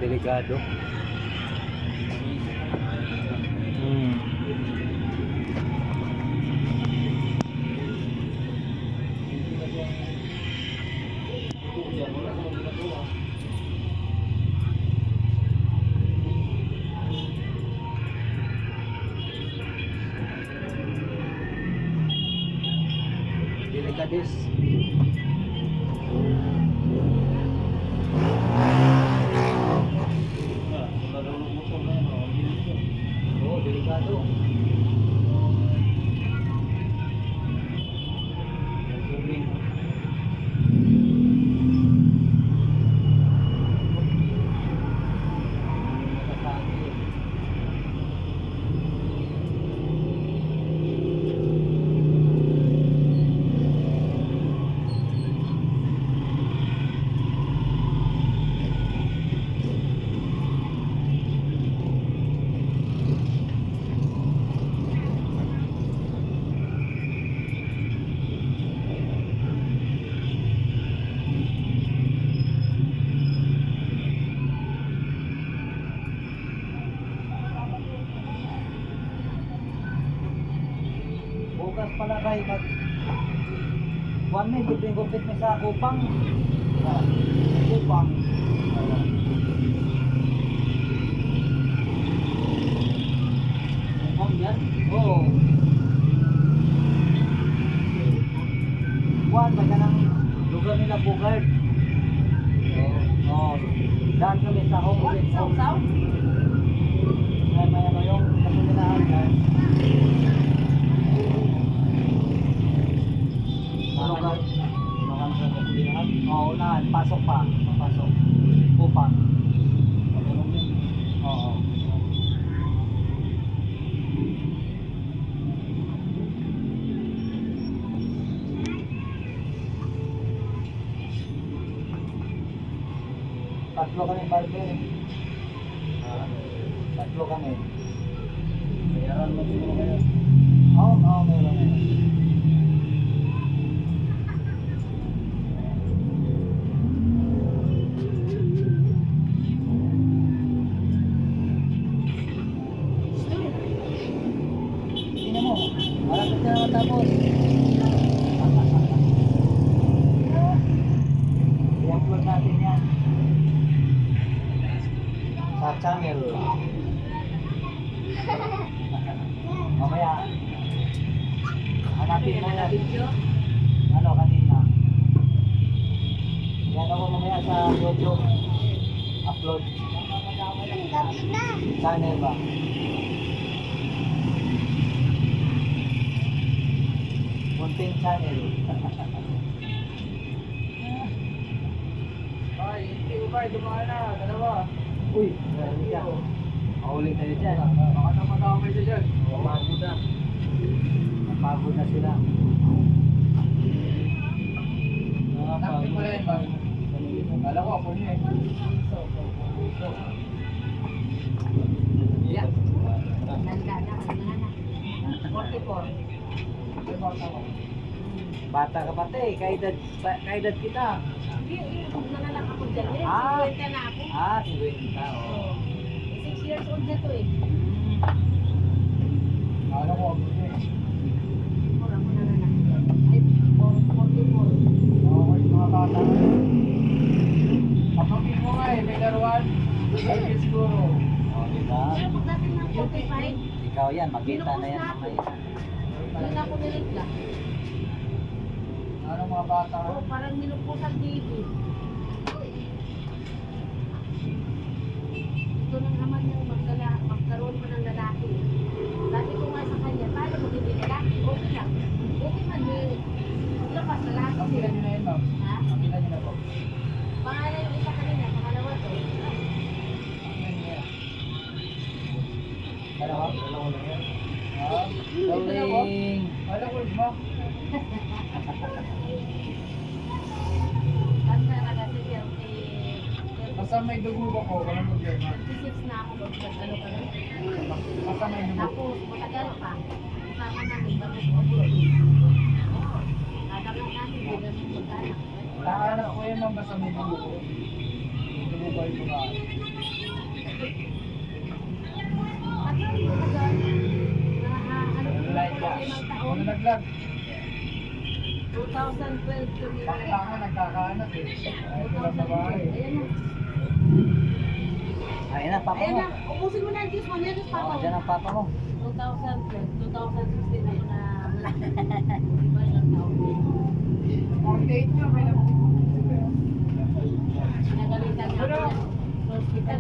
delikado. Hmm. Delikadis. Oh, delikado. Bukas pala kay mag 1 minute libre gupit mi sa Kupang. Kupang. Kupang yan? Oo. Kuwan ba yan ang lugar nila Bugard? Oo. Daan kami sa home ulit. Saw-saw? May ano yung kasuninahan dyan. Oo, unahan. Pasok pa. Pasok. Kupang. Oo. Tatlo kami barber. Tatlo kami. Bayaran mo siguro kayo. Oo, meron na. Tingnan mo, parang ito na matapos. I-upload natin yan sa channel. Mamaya hanapin mo yan. Ano kanina? Yan ako mamaya sa YouTube. Upload. Channel ba? Munting channel. Ay, hindi ko ba, dumaan na, dalawa. Uy, grabe ka. Mahuli tayo dyan. Baka namadamay siya dyan. Napagod na. Napagod na sila. Nakapit mo lang ba? Kala ko ako niya eh. Yeah. Nandana, 44. Bata ka pati, kaedad kita. Kung nanganak ako dyan, eh, Ah. 50 na ako. 50. Oh. 6 years old na to eh. Ano mo? Mura mo nanganak dyan. Ay, 44. Okay, mga bata. Kapagin mo nga eh, may laruan. Ay, siguro. Oh, diba? Pero pag natin ng 45, Ikaw yan, makita na yan mamaya. hindi na ako niligla. Ano mga bata? Oo, parang nilupusan TV. Ito nang naman yung magkaroon mo ng lalaki. Sabi ko nga sa kanya, paano mo hindi lalaki? Okay lang. Okay man, lapas lalaki. Kapilan nyo na yun, ma'am? Ha? Kapilan nyo na po. Pangalan yung isa kanina, pangalawa to. Dalawa? Dalawa lang yan. Rolling. Wala ko, ma'am. Basta na kasi siya, Basta may dugo ko, walang problema. 56 na ako, ano ka na? Basta may dugo. Tapos, matagal pa. Kasama namin, tapos abroad. Kadalang namin, hindi namin magkaanak. Nakahanap ko yan, ma'am, basta may dugo ko. May dugo ko buhay mo nga. At ano yung tagal? Ano po Like ba that. limang taon? Ano naglag? 2012 to Bakla nga nagkakaanak eh. Ay, wala sa bahay. Ayan na. Ayun na, papa Ayan mo. na. Ubusin mo na ang juice mo. Yan yung papa Oo, mo. dyan ang papa mo. 2012, 2016 ako na iba yung taon. 48 nga, may Pinagalitan nga ako sa hospital.